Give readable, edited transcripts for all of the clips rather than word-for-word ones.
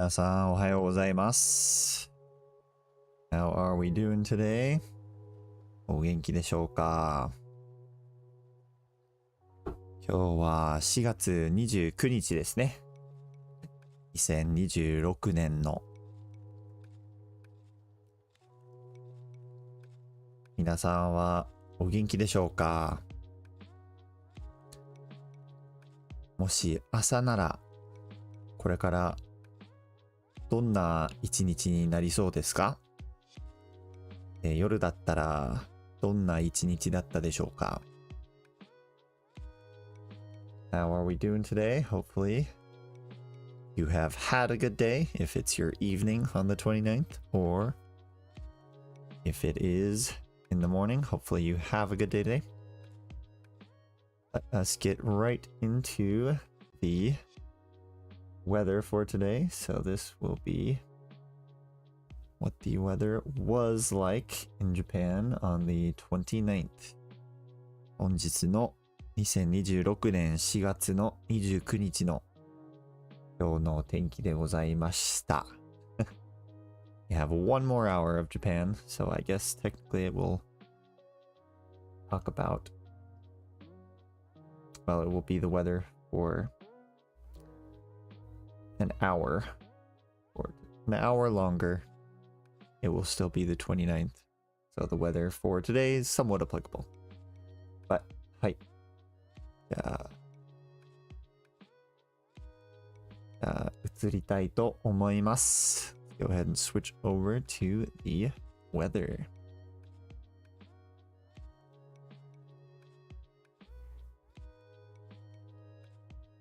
皆さんおはようございます。How are we doing today? お元気でしょうか？今日は4月29日ですね。2026年の皆さんはお元気でしょうか？もし朝ならこれからどんな一日になりそうですか？夜だったらどんな一日だったでしょうか？ How are we doing today? Hopefully you have had a good day if it's your evening on the 29th, or if it is in the morning, hopefully you have a good day today. Let us get right into the weather for today. So this will be what the weather was like in Japan on the 29th. 本日の2026年4月の29日の今日の天気でございました。We have one more hour of Japan, so I guess technically it will talk about, well, it will be the weather for an hour, or an hour longer. It will still be the 29th. So the weather for today is somewhat applicable. But, はい。じゃあ、移りたいと思います。Go ahead and switch over to the weather.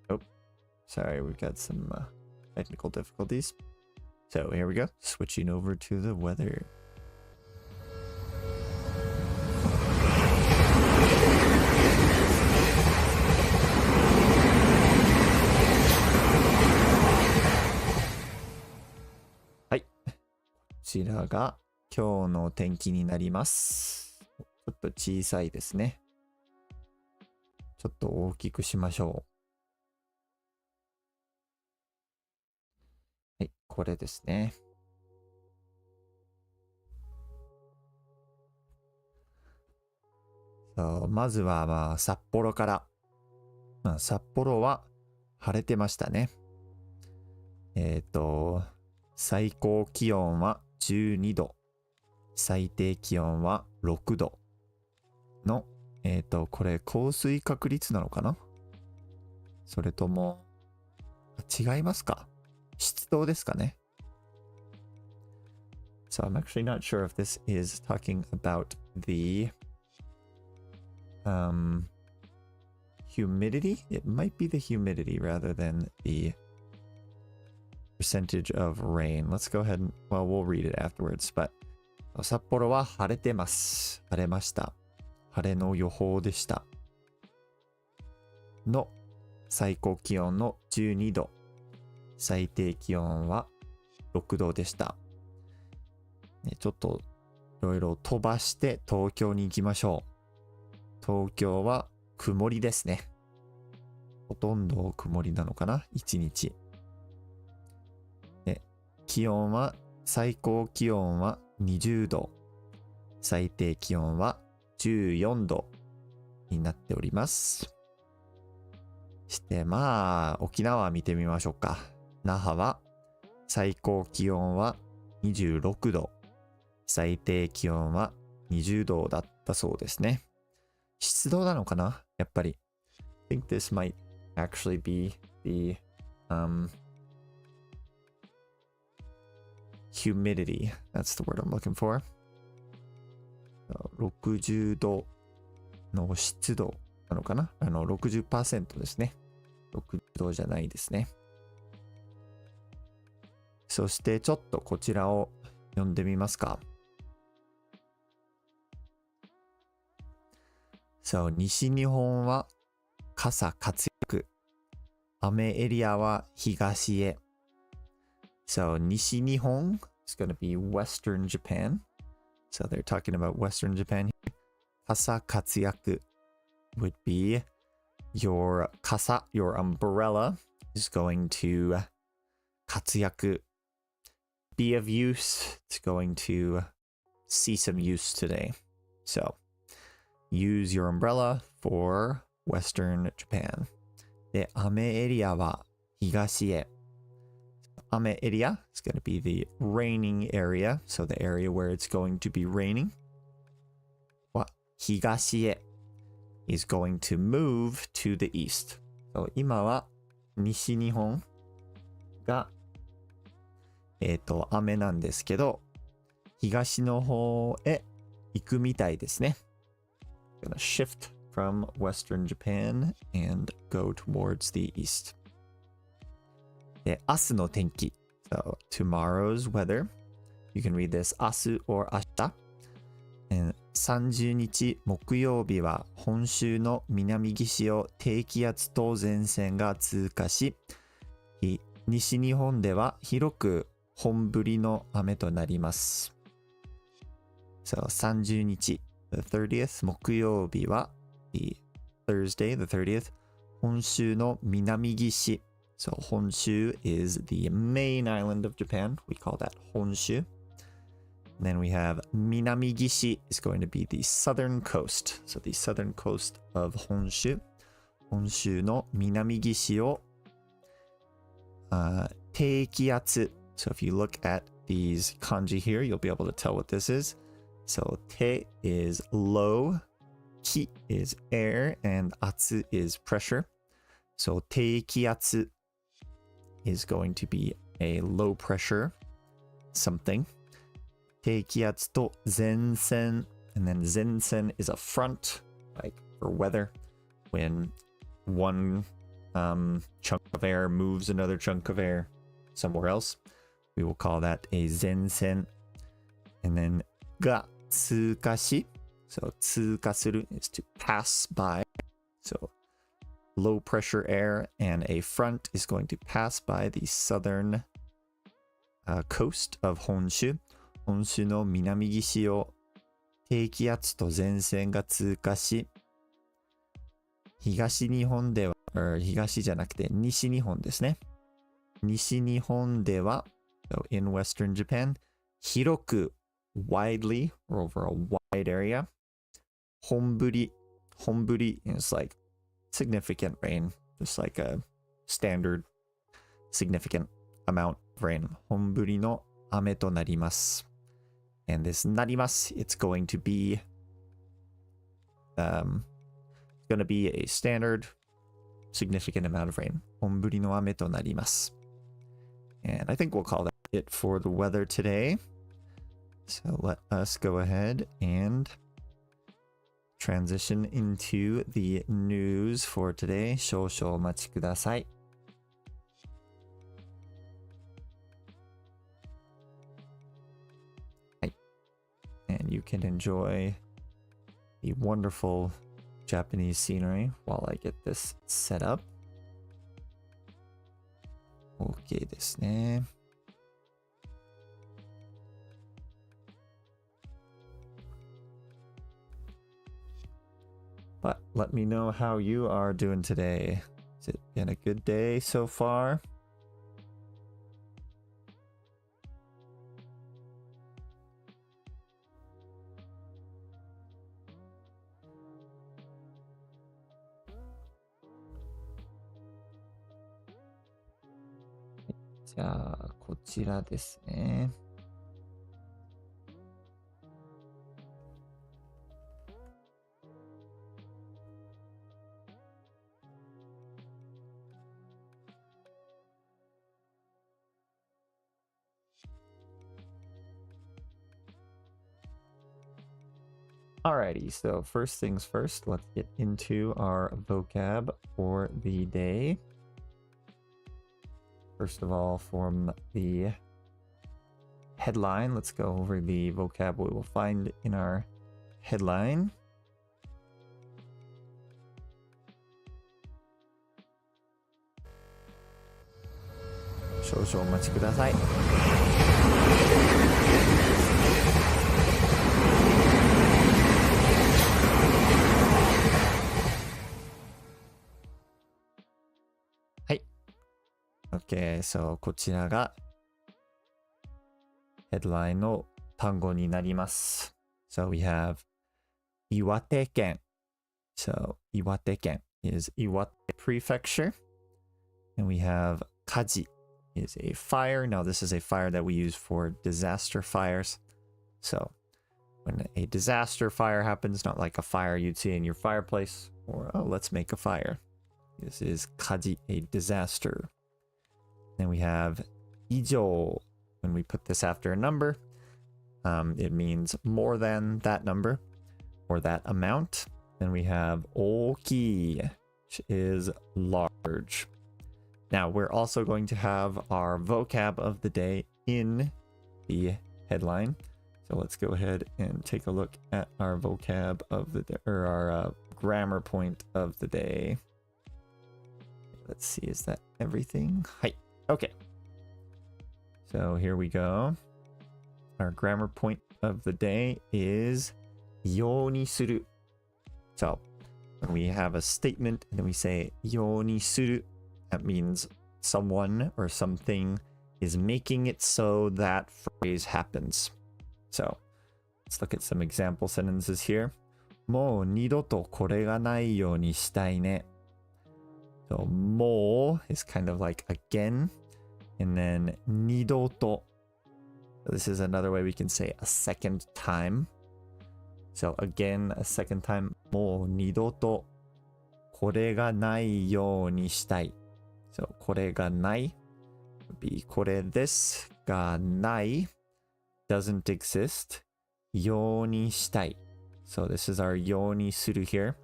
Oh, sorry, we've got some technical difficulties. So here we go, switching over to the weather. Hi. こちらが今日の天気になります。ちょっと小さいですね。ちょっと大きくしましょう。はい、これですね。まずは札幌から。札幌は晴れてましたね。最高気温は12度。最低気温は6度の、これ降水確率なのかな？それとも、違いますか？湿度ですかね。So I'm actually not sure if this is talking about the humidity. It might be the humidity rather than the percentage of rain. Let's go ahead and, well, we'll read it afterwards. But 札幌は晴れてます。晴れました。晴れの予報でした。の最高気温の12度。最低気温は6度でした。ちょっといろいろ飛ばして東京に行きましょう。東京は曇りですね。ほとんど曇りなのかな？一日。気温は、最高気温は20度。最低気温は14度になっております。して、沖縄見てみましょうか。那覇は最高気温は26度。最低気温は20度だったそうですね。湿度なのかな？やっぱり。I think this might actually be the humidity. That's the word I'm looking for. 60度の湿度なのかな？60% ですね。60度じゃないですね。そしてちょっとこちらを読んでみますか。西日本は傘活躍。雨エリアは東へ。西日本 is going to be Western Japan. So they're talking about Western Japan here. 傘活躍 would be your 傘, your umbrella is going to 活躍 be of use. It's going to see some use today. So use your umbrella for Western Japan. で、雨エリアは東へ。雨エリア is going to be the raining area. So the area where it's going to be raining. は東へ is going to move to the east. So 今は西日本が雨なんですけど、東の方へ行くみたいですね。Gonna shift from Western Japan and go towards the east. で、明日の天気。So, tomorrow's weather. You can read this 明日 or 明日。30日木曜日は本州の南岸を低気圧と前線が通過し、西日本では広く本降りの雨となります。So, 30日 the 30th 木曜日は the Thursday the 30th 本州の南岸 So, Honshu is the main island of Japan. We call that Honshu. And then we have Minamigishi is going to be the southern coast. So, the southern coast of Honshu. Honshu no Minamigishi o teikiatsu. So, if you look at these kanji here, you'll be able to tell what this is. So, te is low, ki is air, and atsu is pressure. So, teikiatsu is going to be a low pressure something. 低気圧と前線 and then 前線 is a front, like for weather. When one chunk of air moves another chunk of air somewhere else, we will call that a 前線. And then が通過し so 通過する is to pass by. So low pressure air and a front is going to pass by the southern coast of Honshu. 本州の南岸を低気圧と前線が通過し、東日本では、東じゃなくて西日本ですね。西日本では、so in Western Japan, 広く widely or over a wide area. 本降り is like significant rain, just like a standard significant amount of rain. 本降りの雨となります。And this なります it's going to be a standard significant amount of rain. 本降りの雨となります。And I think we'll call that it for the weather today. So let us go ahead and transition into the news for today. 少々お待ちください。And you can enjoy the wonderful Japanese scenery while I get this set up. OK ですね。But let me know how you are doing today. Has it been a good day so far? .じゃあ、こちらですね。Alrighty, so first things first, let's get into our vocab for the day. First of all, from the headline, let's go over the vocab we will find in our headline. Shoushou omachi kudasai. Okay, so こちらが headline の単語になります。So we have 岩手県。So 岩手県 is 岩手 prefecture. And we have 火事 is a fire. Now this is a fire that we use for disaster fires. So when a disaster fire happens, not like a fire you'd see in your fireplace, or oh, let's make a fire. This is 火事, a disaster. Then we have 以上. When we put this after a number, it means more than that number or that amount. Then we have 大きい, which is large. Now we're also going to have our vocab of the day in the headline. So let's go ahead and take a look at our vocab of the day, or our grammar point of the day. Let's see, is that everything? Hi. Okay. So here we go. Our grammar point of the day is ようにする. So when we have a statement and then we say ようにする, that means someone or something is making it so that phrase happens. So let's look at some example sentences here. もう二度とこれがないようにしたいね. So もう is kind of like again. And then 二度と. This is another way we can say a second time. So again, a second time. もう二度とこれがないようにしたい. So これがない would be これですがない doesn't exist. ようにしたい. So this is our ようにする here.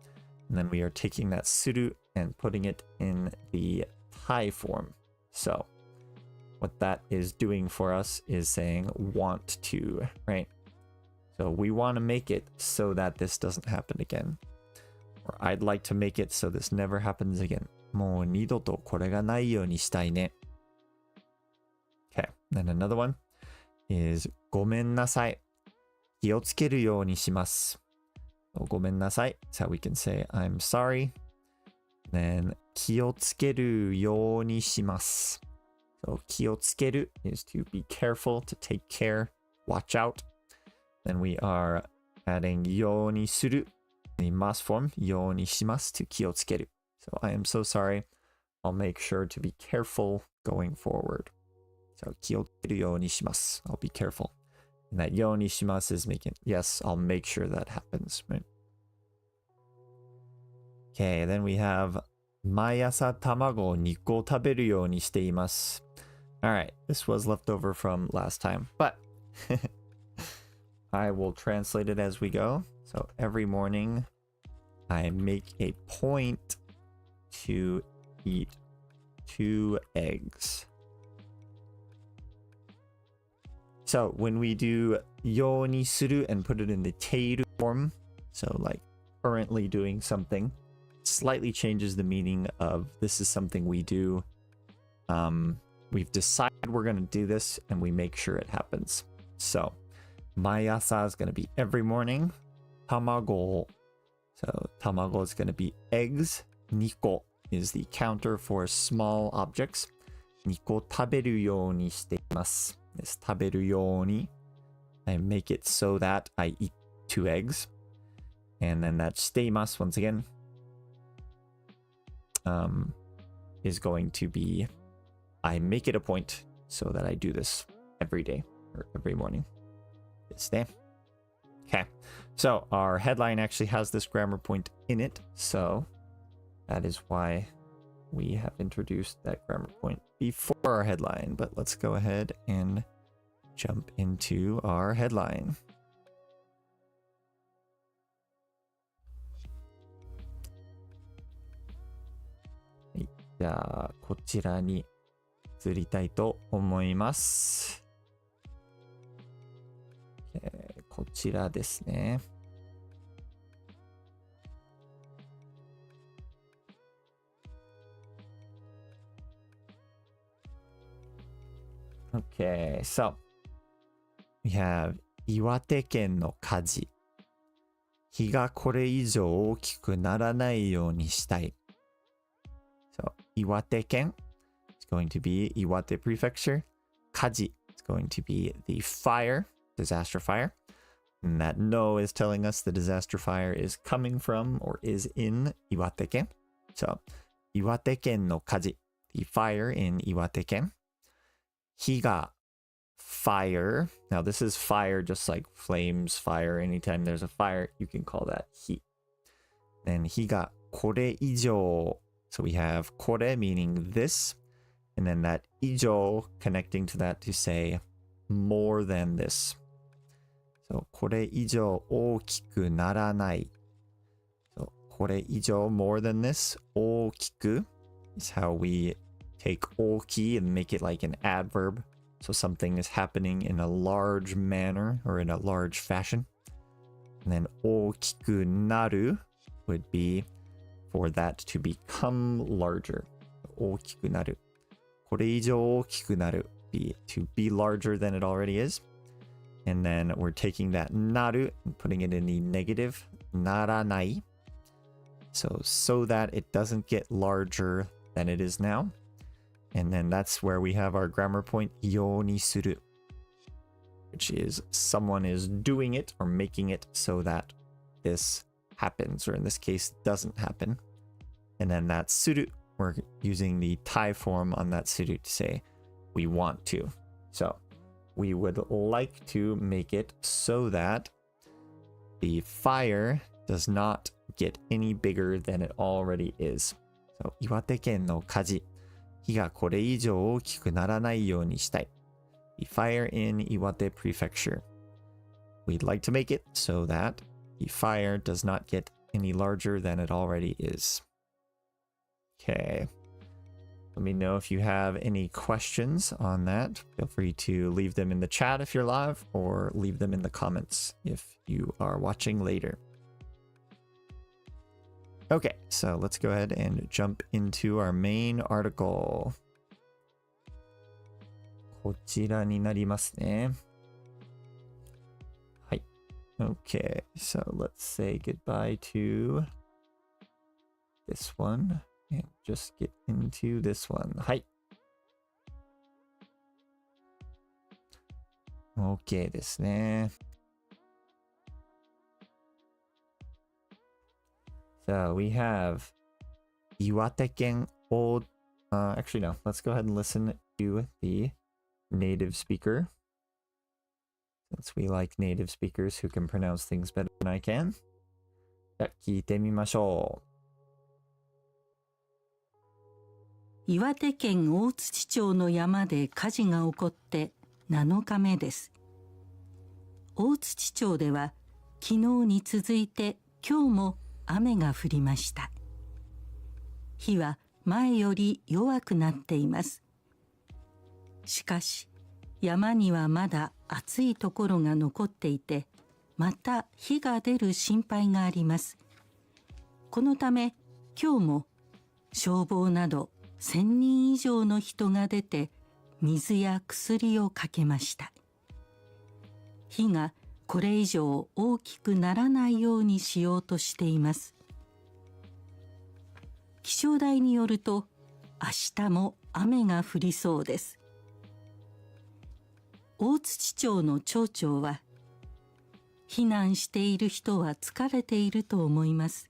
And then we are taking that する and putting it in the Thai form. So what that is doing for us is saying want to, right? So we want to make it so that this doesn't happen again. Or I'd like to make it so this never happens again. もう二度とこれがないようにしたいね. Okay, then another one is ごめんなさい. 気をつけるようにします. So ごめんなさい is how we can say I'm sorry. Then 気をつけるようにします. So 気をつける is to be careful, to take care, watch out. Then we are adding ようにする, the must form, ようにします to 気をつける. So I am so sorry. I'll make sure to be careful going forward. So 気をつけるようにします. I'll be careful. And that ようにします is making, yes, I'll make sure that happens, right? Okay, then we have 毎朝卵を2個食べるようにしています. Alright, this was left over from last time, but I will translate it as we go. So every morning I make a point to eat 2 eggs. So when we do ようにする and put it in the ている form, so like currently doing something, slightly changes the meaning of this is something we do. We've decided we're going to do this and we make sure it happens. So 毎朝 is going to be every morning. 卵. So 卵 is going to be eggs. 2個 is the counter for small objects. 2個食べるようにしています. This 食べるように. I make it so that I eat 2 eggs. And then that しています once again is going to be I make it a point so that I do this every day or every morning. This day. Okay, so our headline actually has this grammar point in it, so that is why we have introduced that grammar point before our headline. But let's go ahead and jump into our headline. Right, じゃあこちらに移りたいと思います。こちらですね。Okay, so we have 岩手県の火事。火がこれ以上大きくならないようにしたい。So 岩手県 is going to be 岩手 prefecture. 火事 is going to be the fire, disaster fire. And that no is telling us the disaster fire is coming from or is in Iwate-ken. So, Iwate-ken no kaji, the fire in Iwate-ken. Higa, fire. Now this is fire just like flames, fire. Anytime there's a fire, you can call that hi. Then higa kore ijou. So we have kore meaning this, and then that ijo connecting to that to say more than this. So, これ以上大きくならない. So, これ以上 more than this. 大きく is how we take 大きい and make it like an adverb. So, something is happening in a large manner or in a large fashion. And then 大きくなる would be for that to become larger. 大きくなる. これ以上大きくなる be to be larger than it already is. And then we're taking that naru and putting it in the negative, naranai. So that it doesn't get larger than it is now. And then that's where we have our grammar point, yo ni suru, which is someone is doing it or making it so that this happens, or in this case, doesn't happen. And then that suru, we're using the tai form on that suru to say we want to. So we would like to make it so that the fire does not get any bigger than it already is. So, 岩手県の火事、火がこれ以上大きくならないようにしたい. The fire in Iwate Prefecture. We'd like to make it so that the fire does not get any larger than it already is. Okay. Let me know if you have any questions on that. Feel free to leave them in the chat if you're live, or leave them in the comments if you are watching later. Okay, so let's go ahead and jump into our main article. こちらになりますね。はい。Okay, so let's say goodbye to this one. And just get into this one. はい。OK ですね。So we have 岩手県大actually no, let's go ahead and listen to the native speaker. Since we like native speakers who can pronounce things better than I can. じゃあ聞いてみましょう。岩手県大槌町の山で火事が起こって7日目です。大槌町では昨日に続いて今日も雨が降りました。火は前より弱くなっています。しかし山にはまだ熱いところが残っていて、また火が出る心配があります。このため今日も消防など1000人以上の人が出て水や薬をかけました。火がこれ以上大きくならないようにしようとしています。気象台によると明日も雨が降りそうです。大槌町の町長は、避難している人は疲れていると思います。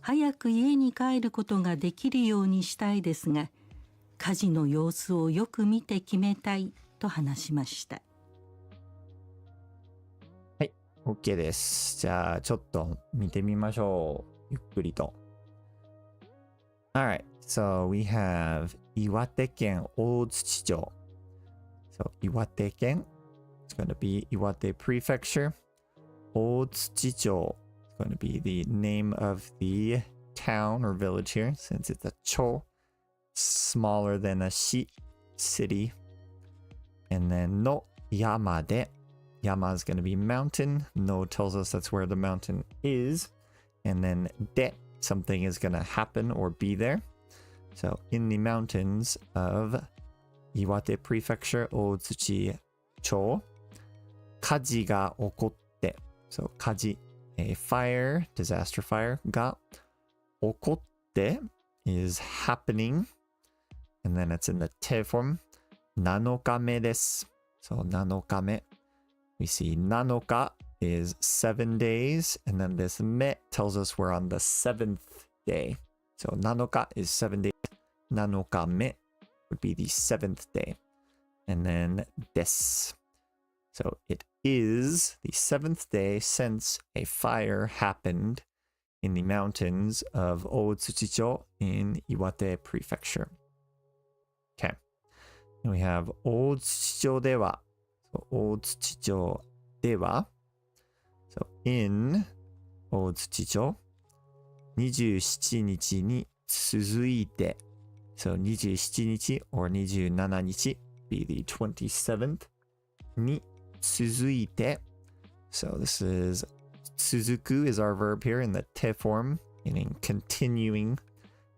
早く家に帰ることができるようにしたいですが、火事の様子をよく見て決めたいと話しました。はい、OK です。じゃあちょっと見てみましょう。ゆっくりと。Alright, so we have 岩手県大槌町。So 岩手県 it's going to be Iwate Prefecture. 大槌町 it's going to be the name of the town or village here, since it's a cho, smaller than a shi, city. And then no yama de. Yama is going to be mountain. No tells us that's where the mountain is. And then de, something is going to happen or be there. So in the mountains of Iwate Prefecture, Otsuchi Cho, 火事が起こって So 火事 a fire, disaster fire が起こって is happening, and then it's in the te form. 7日目です。So 7日目。We see 7日 is 7 days, and then this me tells us we're on the 7th day. So 7日 is 7 days. 7日目 would be the 7th day. And then this. So it is the 7th day since a fire happened in the mountains of Otsuchicho in Iwate Prefecture. Okay. And we have Otsuchicho dewa. So Otsuchicho dewa. So in Otsuchicho, 27日に続いて So 27日 or 27日 be the 27th に続いて So this is 続く is our verb here in the te form, meaning continuing.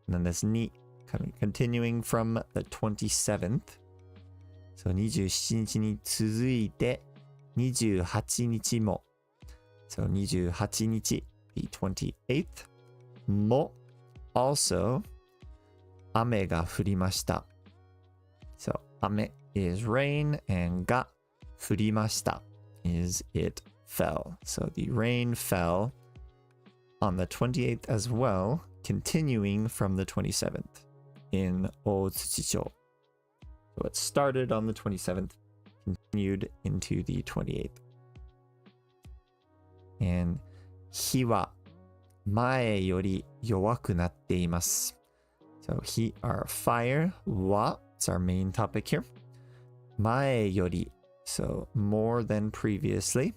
And then this ni continuing from the 27th. So 27日に続いて28日も So 28日 the 28th も also 雨が降りました So 雨 is rain and が降りました is it fell. So the rain fell on the 28th as well, continuing from the 27th in Otsuchicho. So it started on the 27th, continued into the 28th. And 火は前より弱くなっています。So heat or fire, wa, it's our main topic here. 前より, so more than previously.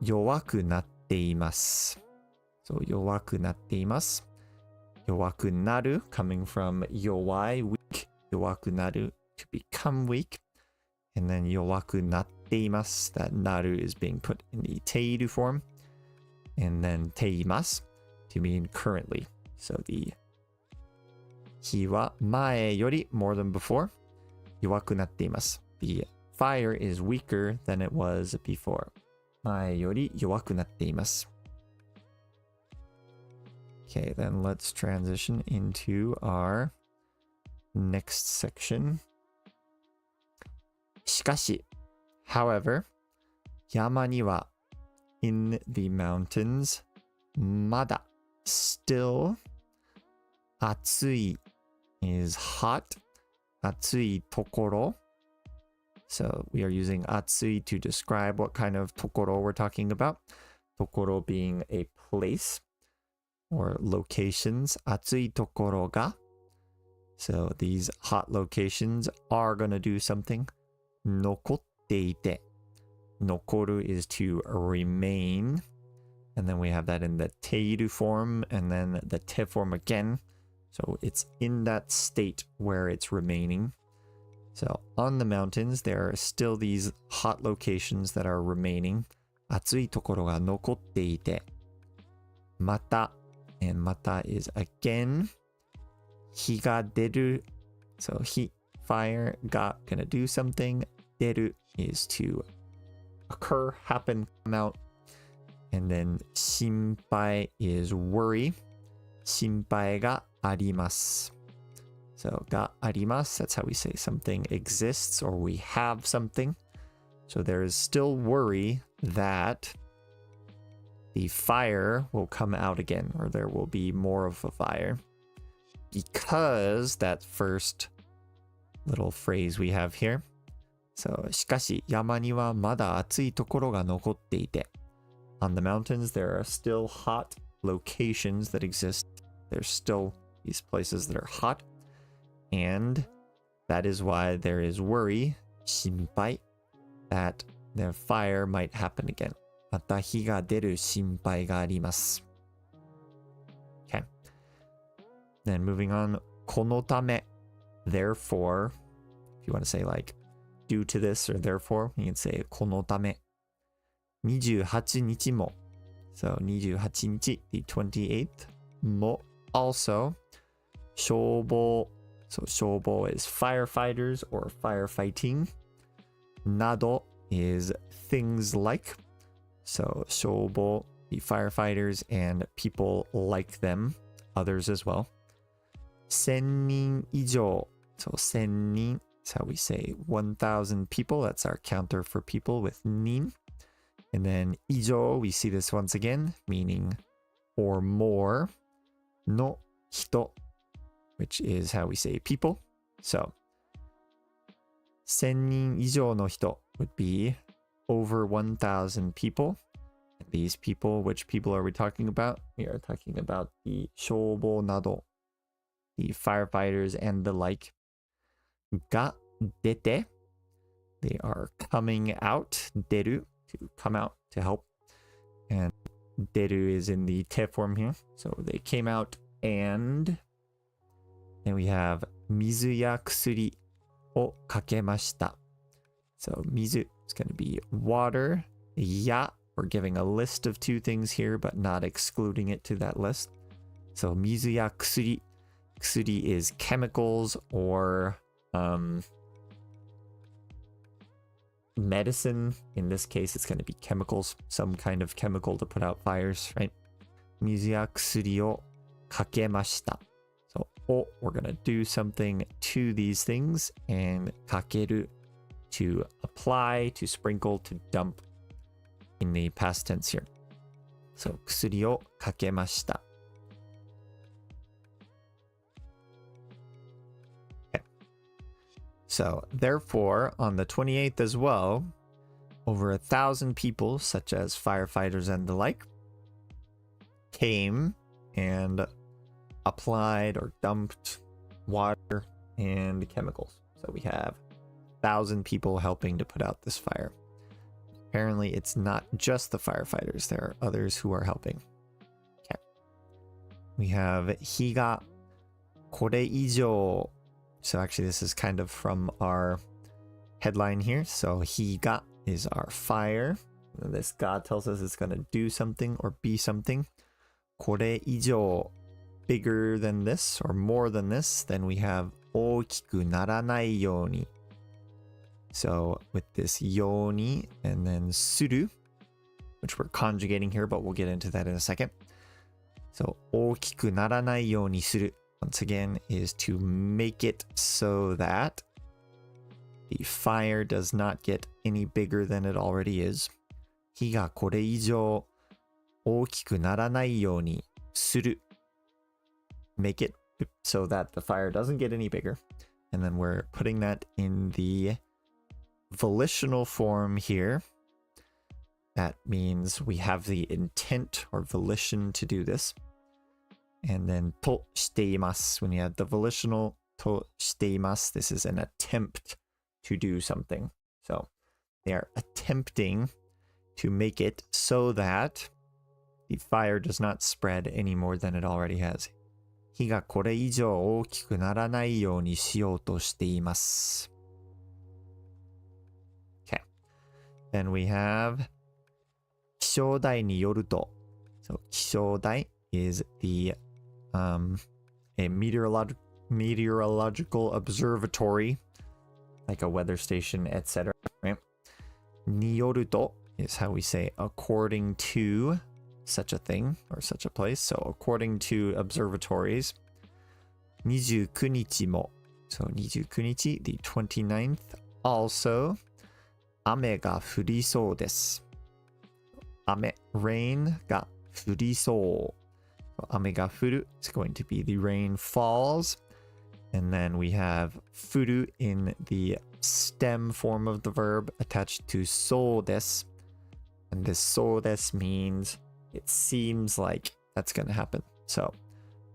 弱くなっています。So 弱くなっています。弱くなる coming from 弱い weak 弱くなる to become weak. And then 弱くなっています that なる is being put in the ている form. And then ています to mean currently. So the 火は前より more than before 弱くなっています。The fire is weaker than it was before. 前より弱くなっています。Okay, then let's transition into our next section. しかし, however, 山には in the mountains まだ still 暑い is hot 暑いところ So we are using 暑い to describe what kind of ところ we're talking about. ところ being a place or locations. 暑いところが So these hot locations are going to do something. 残っていて 残る is to remain. And then we have that in the ている form and then the て form again. So it's in that state where it's remaining. So on the mountains, there are still these hot locations that are remaining. 暑いところが残っていて。また and また is again. 火が出る So heat, fire, が gonna do something. 出る is to occur, happen, come out. And then 心配 is worry. 心配があります。So があります that's how we say something exists or we have something. So there is still worry that the fire will come out again or there will be more of a fire. Because that first little phrase we have here. So しかし山にはまだ暑いところが残っていて On the mountains there are still hot locations that exist. There's still these places that are hot. And that is why there is worry, 心配, that the fire might happen again. また火が出る心配があります。Okay. Then moving on, このため, therefore, if you want to say like, due to this or therefore, you can say このため。28日も, so 28日, the 28th, も also, 消防 So 消防 is firefighters or firefighting. など is things like. So 消防, the firefighters and people like them, others as well. 1000人以上 So 1000人 That's how we say 1,000 people. That's our counter for people with nin. And then 以上, we see this once again, meaning or more. の人, which is how we say people. So 1000人以上の人 would be over 1,000 people. And these people, which people are we talking about? We are talking about the 消防など, the firefighters and the like. が出て, they are coming out. 出る, to come out, to help. And 出る is in the te form here. So they came out and then we have 水や薬をかけました. So 水 is going to be water. や we're giving a list of two things here, but not excluding it to that list. So 水や薬. 薬 is chemicals or medicine. In this case, it's going to be chemicals, some kind of chemical to put out fires, right? 水や薬をかけました. So, を we're going to do something to these things, and かける to apply, to sprinkle, to dump in the past tense here. So, 薬をかけました. So, therefore, on the 28th as well, over 1,000 people, such as firefighters and the like, came and applied or dumped water and chemicals. So we have 1,000 people helping to put out this fire. Apparently, it's not just the firefighters. There are others who are helping. Okay. We have 火がこれ以上. So actually, this is kind of from our headline here. So 火が is our fire. And this God tells us it's going to do something or be something. これ以上, bigger than this or more than this. Then we have 大きくならないように. So with this ように and then する, which we're conjugating here, but we'll get into that in a second. So 大きくならないようにする. Once again, is to make it so that the fire does not get any bigger than it already is. 火がこれ以上大きくならないようにする. Make it so that the fire doesn't get any bigger. And then we're putting that in the volitional form here. That means we have the intent or volition to do this. And then としています. When you have the volitional としています, this is an attempt to do something. So they are attempting to make it so that the fire does not spread any more than it already has. 火がこれ以上大きくならないようにしようとしています. Okay. Then we have 気象台によると. So 気象台 is the a meteorological observatory, like a weather station, etc. Right? によると is how we say according to such a thing or such a place. So according to observatories, 29日も so 29日 the 29th also 雨が降りそうです. 雨 rain が降りそう. Ame ga furu is going to be the rain falls. And then we have furu in the stem form of the verb attached to so desu. And this so desu means it seems like that's going to happen. So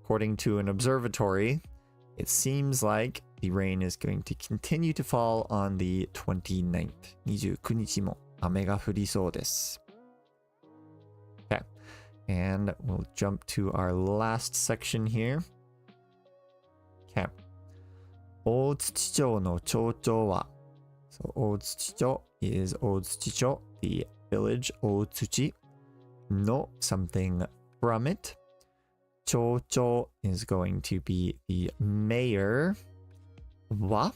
according to an observatory, it seems like the rain is going to continue to fall on the 29th. 29日も雨が降りそうです. Okay. And we'll jump to our last section here. Okay. 大槌町の町長は So 大槌町 is 大槌町 the village 大槌 no something from it. 町長 is going to be the mayor. は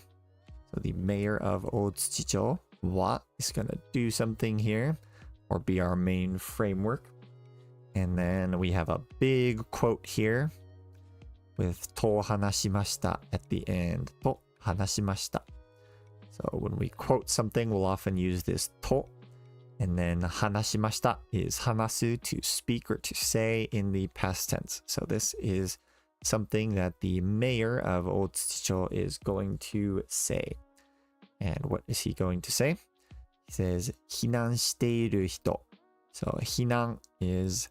So the mayor of 大槌町は is going to do something here or be our main framework. And then we have a big quote here with と話しました at the end. と話しました. So when we quote something, we'll often use this to. And then 話しました is 話す to speak or to say in the past tense. So this is something that the mayor of Otsuchicho is going to say. And what is he going to say? He says 避難している人. So 避難 is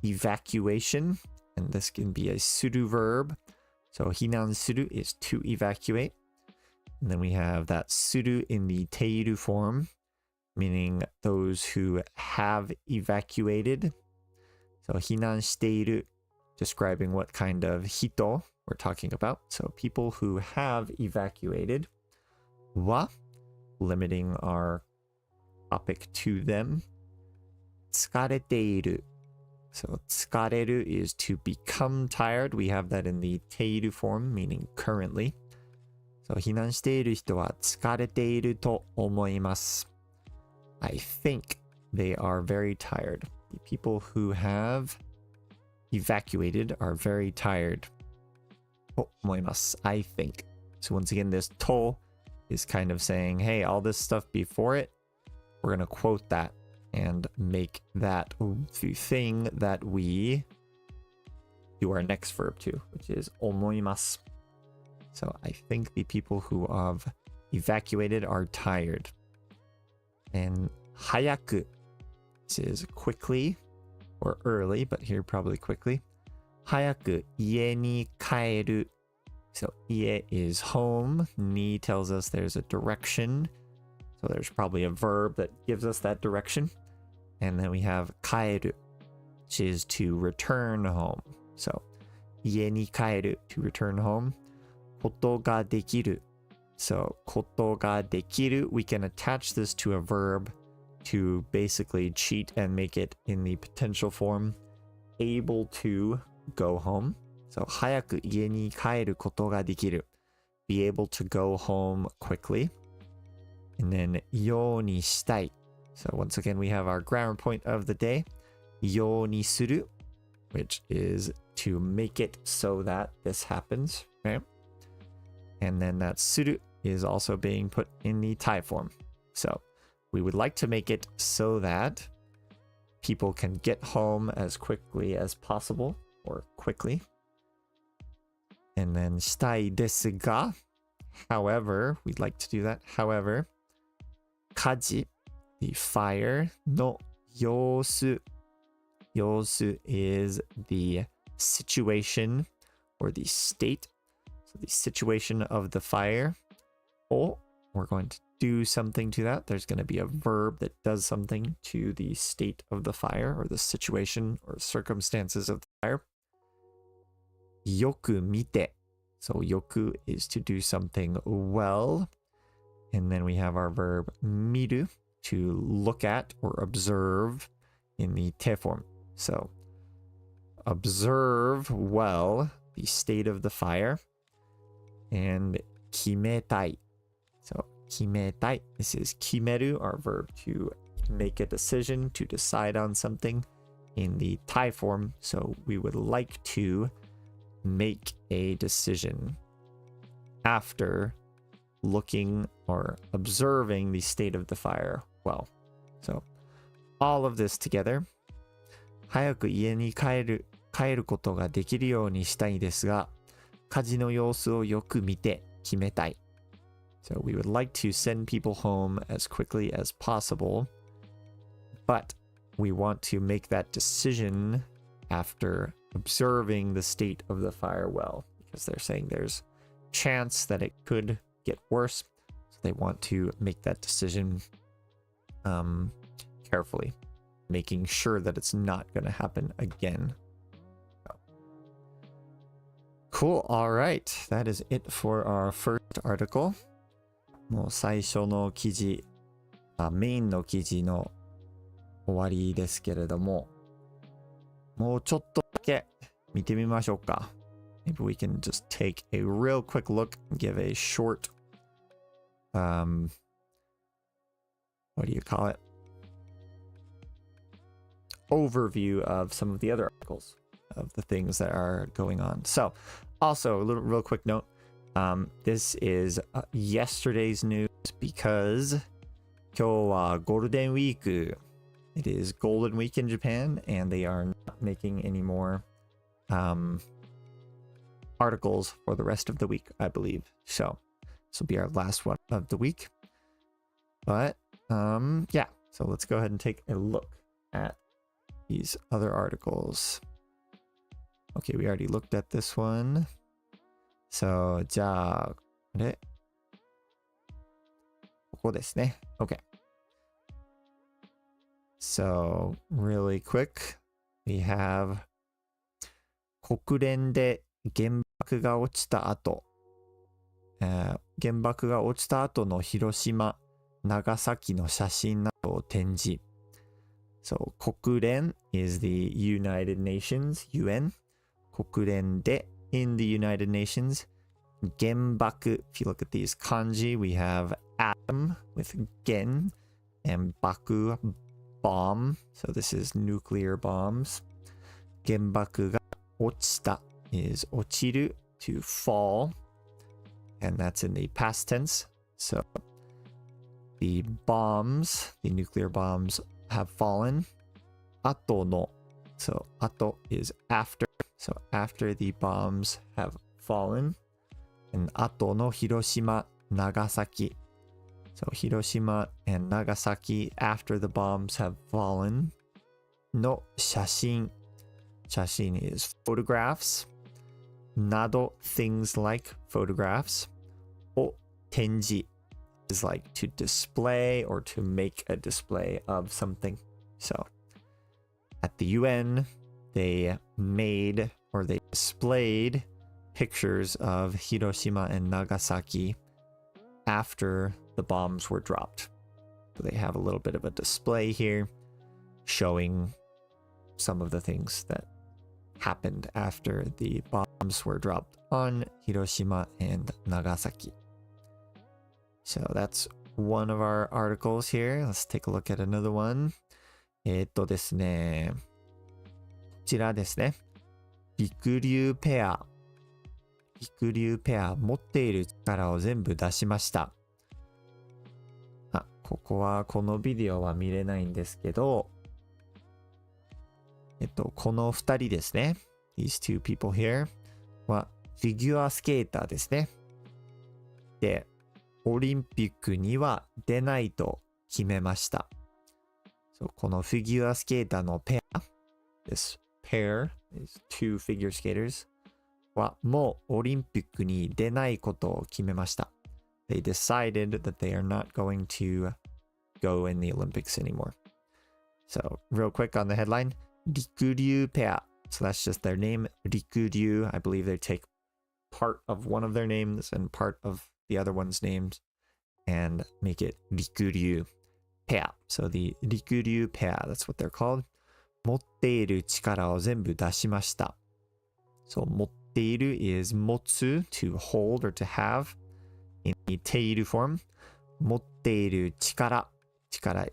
evacuation, and this can be a する verb. So 避難する is to evacuate. And then we have that する in the ている form, meaning those who have evacuated. So 避難している describing what kind of 人 we're talking about. So people who have evacuated. は limiting our topic to them. 疲れている. So 疲れる is to become tired. We have that in the ている form, meaning currently. So 避難している人は疲れていると思います. I think they are very tired. The people who have evacuated are very tired. と思います. I think. So once again, this と is kind of saying, hey, all this stuff before it, we're going to quote that and make that the thing that we do our next verb to, which is 思います. So I think the people who have evacuated are tired. And 早く this is quickly or early, but here probably quickly. 早く家に帰る. So 家 is home. Ni tells us there's a direction. So there's probably a verb that gives us that direction. And then we have 帰る, which is to return home. So 家に帰る to return home. ことができる. So ことができる, we can attach this to a verb to basically cheat and make it in the potential form able to go home. So 早く家に帰ることができる. Be able to go home quickly. And then ようにしたい. So once again, we have our grammar point of the day. ようにする, which is to make it so that this happens, right? And then that する is also being put in the Thai form. So we would like to make it so that people can get home as quickly as possible or quickly. And then したいですが, however, we'd like to do that. However, 火事 the fire の様子 様子 is the situation or the state. So the situation of the fire. Oh, we're going to do something to that. There's going to be a verb that does something to the state of the fire or the situation or circumstances of the fire. よく見て. So よく is to do something well. And then we have our verb 見る to look at or observe in the て form. So observe well the state of the fire. And 決めたい. So 決めたい. This is 決める, our verb to make a decision, to decide on something in the Thai form. So we would like to make a decision after looking or observing the state of the fire well. So all of this together. 早く家に帰ることができるようにしたいですが、火事の様子をよく見て決めたい. So we would like to send people home as quickly as possible, but we want to make that decision after observing the state of the fire well, because they're saying there's chance that it could get worse. So they want to make that decision carefully, making sure that it's not going to happen again. So. Cool. All right. That is it for our first article. もう最初の記事、メインの記事の終わりですけれども、もうちょっとだけ見てみましょうか。Maybe we can just take a real quick look and give a short, what do you call it? Overview of some of the other articles of the things that are going on. So, also a little real quick note. This is yesterday's news, because 今日はゴールデンウィーク It is Golden Week in Japan, and they are not making any more articles for the rest of the week, I believe. So this will be our last one of the week. But yeah, so let's go ahead and take a look at these other articles. Okay, we already looked at this one. So じゃあ、ここですね。Okay. So, really quick, we have 国連で原爆が落ちた後、原爆が落ちた後の広島、長崎の写真などを展示。So, 国連 is the United Nations, UN. 国連で in the United Nations. 原爆, if you look at these kanji, we have atom with gen and baku, bomb. So this is nuclear bombs. 原爆が落ちた is 落ちる to fall. And that's in the past tense. So the bombs, the nuclear bombs have fallen. 後の so 後 is after. So after the bombs have fallen. And 後の広島、長崎. So Hiroshima and Nagasaki after the bombs have fallen. No 写真. 写真 is photographs. など things like photographs. を展示 is like to display or to make a display of something. So at the UN, they made or they displayed pictures of Hiroshima and Nagasaki after the bombs were dropped. So they have a little bit of a display here showing some of the things that happened after the bombs were dropped on Hiroshima and Nagasaki. So that's one of our articles here. Let's take a look at another one. ですね。こちらですね。陸流ペア。陸流ペア持っている力を全部出しました。ここはこのビデオは見れないんですけど、この2人ですね。These two people here はフィギュアスケーターですね。で、オリンピックには出ないと決めました。このフィギュアスケーターのペア、This pair is two figure skaters はもうオリンピックに出ないことを決めました。They decided that they are not going to go in the Olympics anymore. So, real quick on the headline, 陸流ペア. So that's just their name, 陸流. I believe they take part of one of their names and part of the other one's names and make it 陸流ペア. So the 陸流ペア, that's what they're called. 持っている力を全部出しました. So 持っている is 持つ to hold or to have in the ている form. 持っている力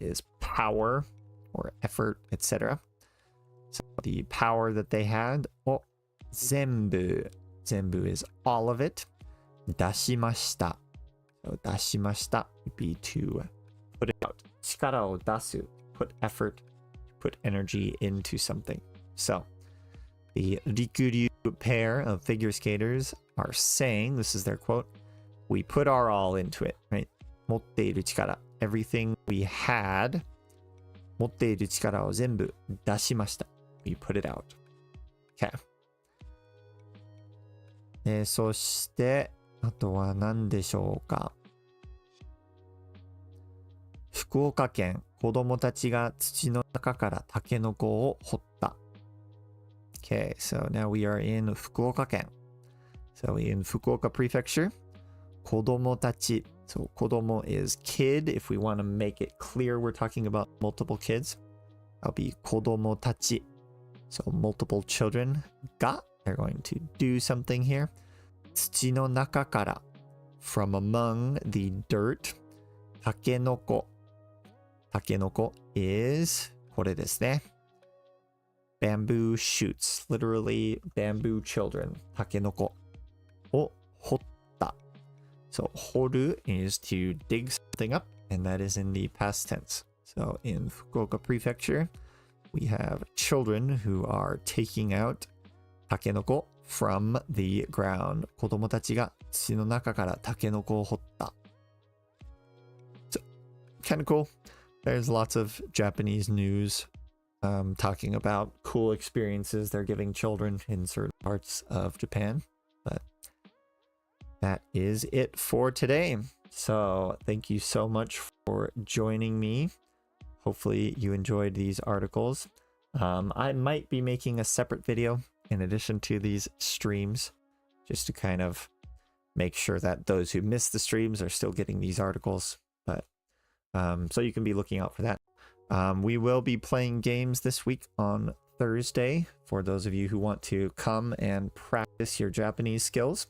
is power or effort, etc. So the power that they had を全部 is all of it 出しました。So 出しました would be to put it out. 力を出す put effort, put energy into something. So the Rikuryu pair of figure skaters are saying, this is their quote, we put our all into it, right? 持っている力 everything we had 持っている力を全部出しました。We put it out. Okay. そして、あとは何でしょうか。福岡県、子供たちが土の中からタケノコを掘った。Okay, so now we are in 福岡県。So in Fukuoka Prefecture, 子供たち。So 子供 is kid. If we want to make it clear we're talking about multiple kids, that'll be 子供たち. So multiple children が they're going to do something here. 土の中から from among the dirt. タケノコ is これですね。bamboo shoots, literally bamboo children. タケノコを掘った。So 掘る is to dig something up, and that is in the past tense. So in Fukuoka Prefecture, we have children who are taking out takenoko from the ground. 子供たちが土の中からタケノコを掘った。So, kind of cool. There's lots of Japanese news talking about cool experiences they're giving children in certain parts of Japan. But that is it for today. So thank you so much for joining me. Hopefully you enjoyed these articles. I might be making a separate video in addition to these streams, just to kind of make sure that those who missed the streams are still getting these articles. But so you can be looking out for that. We will be playing games this week on Thursday for those of you who want to come and practice your Japanese skills.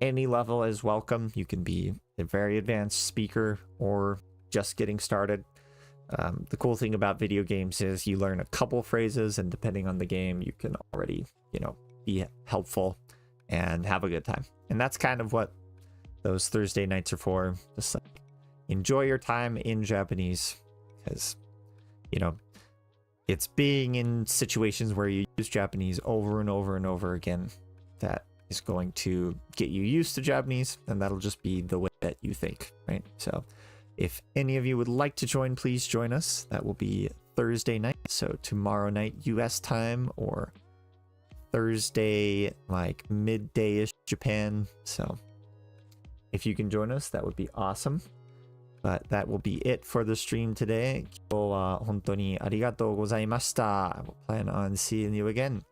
Any level is welcome. You can be a very advanced speaker or just getting started. The cool thing about video games is you learn a couple phrases, and depending on the game, you can already, be helpful and have a good time. And that's kind of what those Thursday nights are for. Just like enjoy your time in Japanese, because, it's being in situations where you use Japanese over and over and over again that is going to get you used to Japanese, and that'll just be the way that you think, right? So if any of you would like to join, please join us. That will be Thursday night, so tomorrow night US time, or Thursday like midday-ish Japan. So if you can join us, that would be awesome. But that will be it for the stream today. 今日は本当にありがとうございました. I will plan on seeing you again.